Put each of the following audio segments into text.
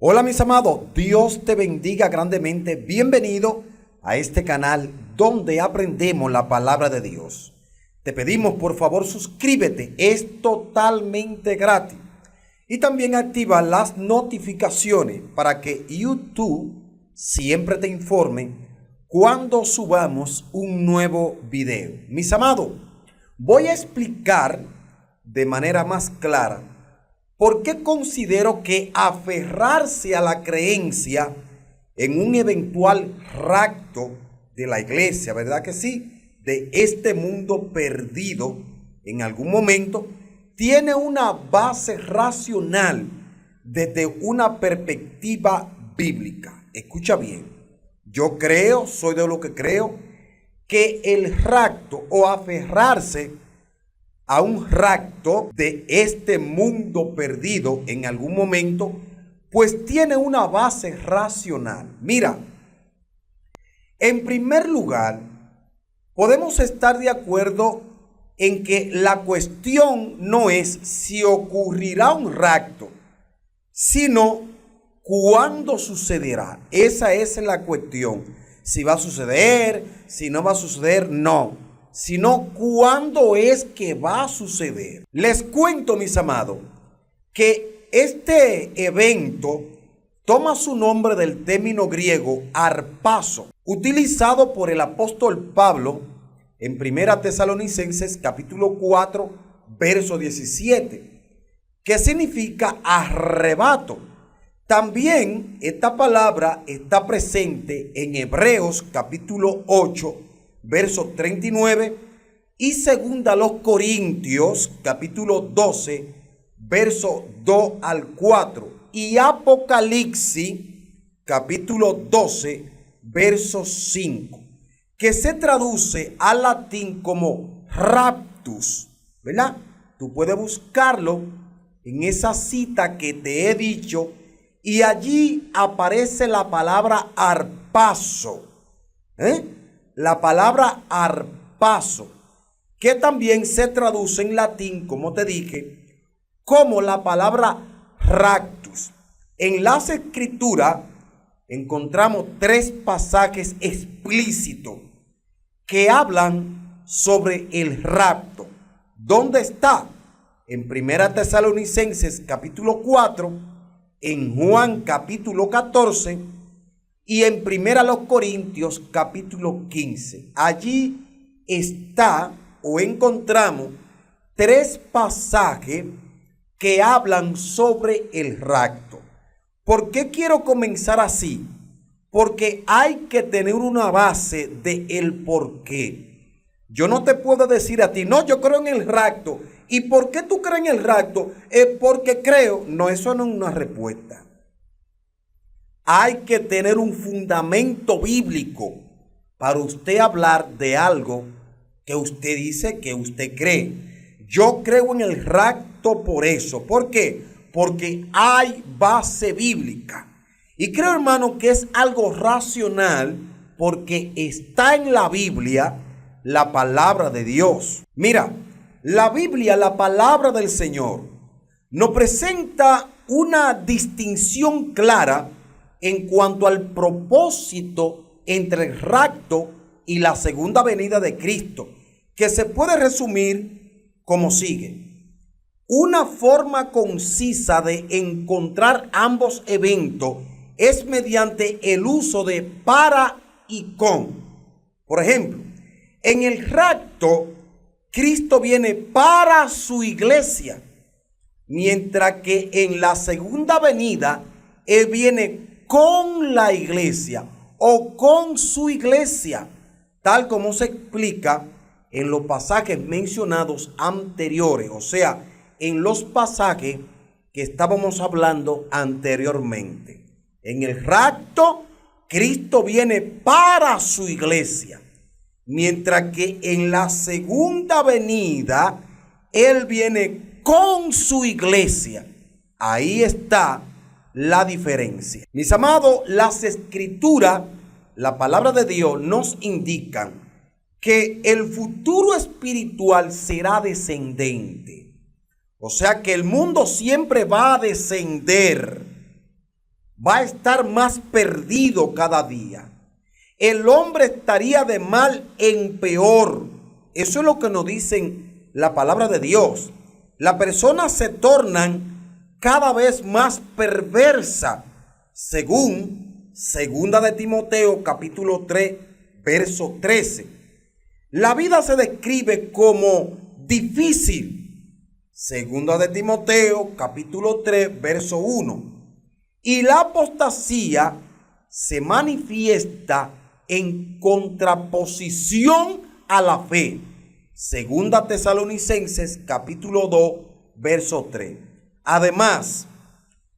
Hola mis amados, Dios te bendiga grandemente. Bienvenido a este canal donde aprendemos la palabra de Dios. Te pedimos por favor suscríbete, es totalmente gratis. Y también activa las notificaciones para que YouTube siempre te informe cuando subamos un nuevo video. Mis amados, voy a explicar de manera más clara ¿por qué considero que aferrarse a la creencia en un eventual rapto de la iglesia, verdad que sí, de este mundo perdido en algún momento, tiene una base racional desde una perspectiva bíblica? Escucha bien, yo creo, soy de lo que creo, que el rapto o aferrarse a un rapto de este mundo perdido en algún momento, pues tiene una base racional. Mira, en primer lugar, podemos estar de acuerdo en que la cuestión no es si ocurrirá un rapto, sino cuándo sucederá. Esa es la cuestión. Si va a suceder, si no va a suceder, no, sino cuándo es que va a suceder. Les cuento, mis amados, que este evento toma su nombre del término griego arpazo, utilizado por el apóstol Pablo en 1 Tesalonicenses capítulo 4, verso 17, que significa arrebato. También esta palabra está presente en Hebreos capítulo 8, verso 39 y segunda los Corintios capítulo 12 verso 2 al 4 y Apocalipsis capítulo 12 verso 5, que se traduce al latín como raptus, ¿verdad? Tú puedes buscarlo en esa cita que te he dicho y allí aparece la palabra arpazo, la palabra arpazo, que también se traduce en latín, como te dije, como la palabra raptus. En las escrituras encontramos tres pasajes explícitos que hablan sobre el rapto. ¿Dónde está? En 1 Tesalonicenses capítulo 4, en Juan capítulo 14 y en 1 Corintios capítulo 15. Allí está o encontramos tres pasajes que hablan sobre el rapto. ¿Por qué quiero comenzar así? Porque hay que tener una base de el por qué. Yo no te puedo decir a ti, no, yo creo en el rapto. ¿Y por qué tú crees en el rapto? Porque creo. No, eso no es una respuesta. Hay que tener un fundamento bíblico para usted hablar de algo que usted dice que usted cree. Yo creo en el rapto por eso. ¿Por qué? Porque hay base bíblica. Y creo, hermano, que es algo racional porque está en la Biblia la palabra de Dios. Mira, la Biblia, la palabra del Señor, nos presenta una distinción clara en cuanto al propósito entre el rapto y la segunda venida de Cristo, que se puede resumir como sigue. Una forma concisa de encontrar ambos eventos es mediante el uso de para y con. Por ejemplo, en el rapto, Cristo viene para su iglesia, mientras que en la segunda venida, Él viene con la iglesia o con su iglesia, tal como se explica en los pasajes mencionados anteriores, o sea, en los pasajes que estábamos hablando anteriormente. En el rapto, Cristo viene para su iglesia, mientras que en la segunda venida, Él viene con su iglesia. Ahí está la diferencia. Mis amados, las escrituras, la palabra de Dios nos indican que el futuro espiritual será descendente. O sea que el mundo siempre va a descender. va a estar más perdido cada día. El hombre estaría de mal en peor. Eso es lo que nos dicen la palabra de Dios. Las personas se tornan cada vez más perversas, según segunda de Timoteo capítulo 3, verso 13. La vida se describe como difícil. Segunda de Timoteo capítulo 3, verso 1. Y la apostasía se manifiesta en contraposición a la fe. Segunda Tesalonicenses capítulo 2, verso 3. Además,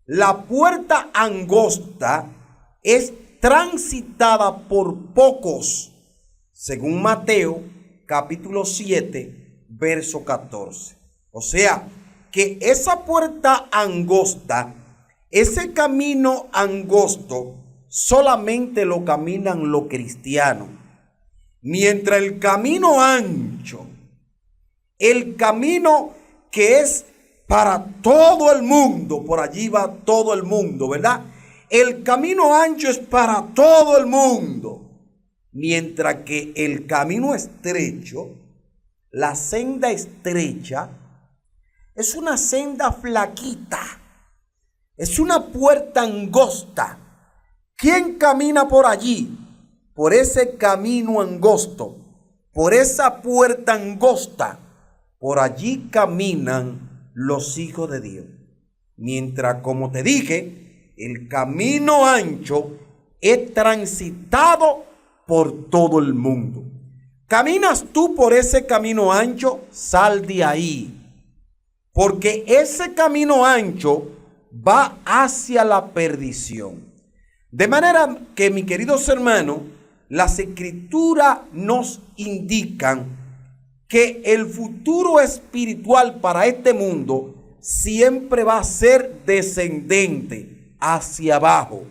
la puerta angosta es transitada por pocos, según Mateo capítulo 7, verso 14. O sea, que esa puerta angosta, ese camino angosto, solamente lo caminan los cristianos. Mientras el camino ancho, el camino que es para todo el mundo, por allí va todo el mundo, ¿verdad? El camino ancho es para todo el mundo. Mientras que el camino estrecho, la senda estrecha, es una senda flaquita, es una puerta angosta. ¿Quién camina por allí? Por ese camino angosto, por esa puerta angosta, por allí caminan los hijos de Dios. Mientras, como te dije, el camino ancho es transitado por todo el mundo. ¿Caminas tú por ese camino ancho? Sal de ahí. Porque ese camino ancho va hacia la perdición. De manera que, mis queridos hermanos, las escrituras nos indican que el futuro espiritual para este mundo siempre va a ser descendente, hacia abajo.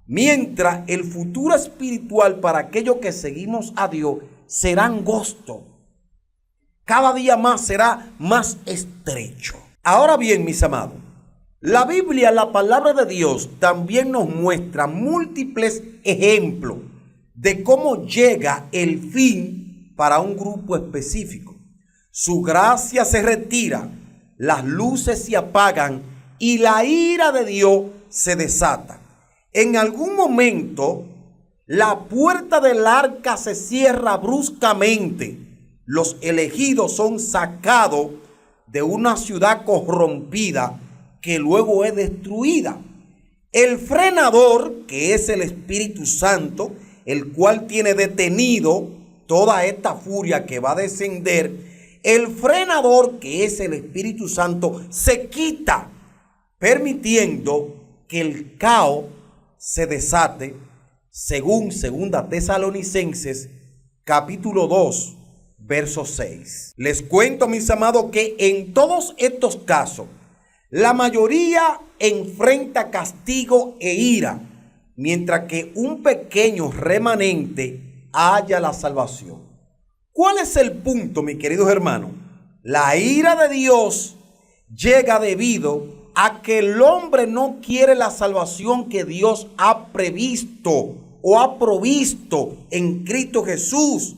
Mientras el futuro espiritual para aquellos que seguimos a Dios será angosto. Cada día más será más estrecho. Ahora bien, mis amados, la Biblia, la palabra de Dios, también nos muestra múltiples ejemplos de cómo llega el fin para un grupo específico. Su gracia se retira, las luces se apagan y la ira de Dios se desata. En algún momento, la puerta del arca se cierra bruscamente. Los elegidos son sacados de una ciudad corrompida que luego es destruida. El frenador, que es el Espíritu Santo, el cual tiene detenido toda esta furia que va a descender, el frenador, que es el Espíritu Santo, se quita, permitiendo que el caos se desate, según segunda Tesalonicenses capítulo 2, verso 6. Les cuento, mis amados, que en todos estos casos, la mayoría enfrenta castigo e ira, mientras que un pequeño remanente halla la salvación. ¿Cuál es el punto, mis queridos hermanos? La ira de Dios llega debido a que el hombre no quiere la salvación que Dios ha previsto o ha provisto en Cristo Jesús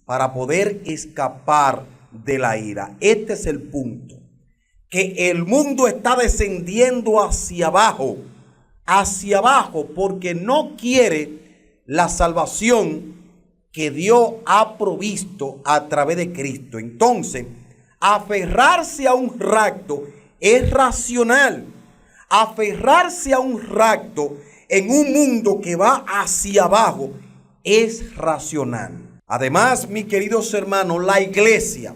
para poder escapar de la ira. Este es el punto. Que el mundo está descendiendo hacia abajo, porque no quiere la salvación que Dios ha provisto a través de Cristo. Entonces, aferrarse a un rapto es racional. Aferrarse a un rapto en un mundo que va hacia abajo es racional. Además, mis queridos hermanos, la iglesia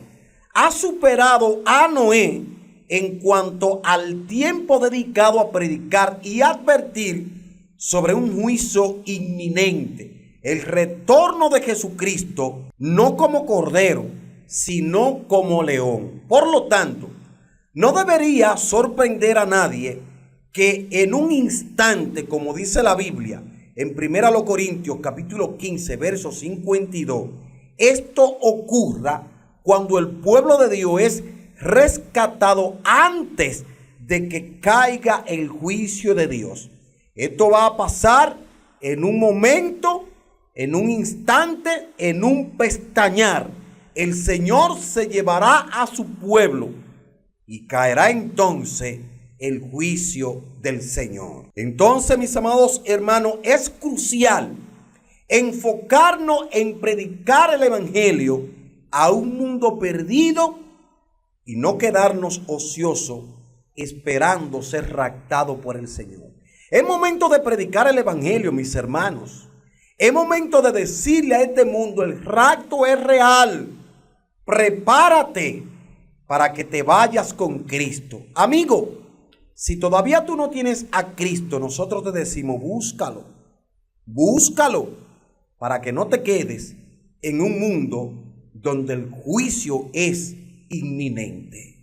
ha superado a Noé en cuanto al tiempo dedicado a predicar y advertir sobre un juicio inminente, el retorno de Jesucristo, no como cordero, sino como león. Por lo tanto, no debería sorprender a nadie que en un instante, como dice la Biblia, en 1 Corintios capítulo 15, verso 52, esto ocurra cuando el pueblo de Dios es rescatado antes de que caiga el juicio de Dios. Esto va a pasar en un momento, en un instante, en un pestañear. El Señor se llevará a su pueblo y caerá entonces el juicio del Señor. Entonces, mis amados hermanos, es crucial enfocarnos en predicar el Evangelio a un mundo perdido y no quedarnos ociosos esperando ser raptados por el Señor. Es momento de predicar el Evangelio, mis hermanos. Es momento de decirle a este mundo: el rapto es real. Prepárate para que te vayas con Cristo. Amigo, si todavía tú no tienes a Cristo, nosotros te decimos: búscalo. Búscalo para que no te quedes en un mundo donde el juicio es inminente.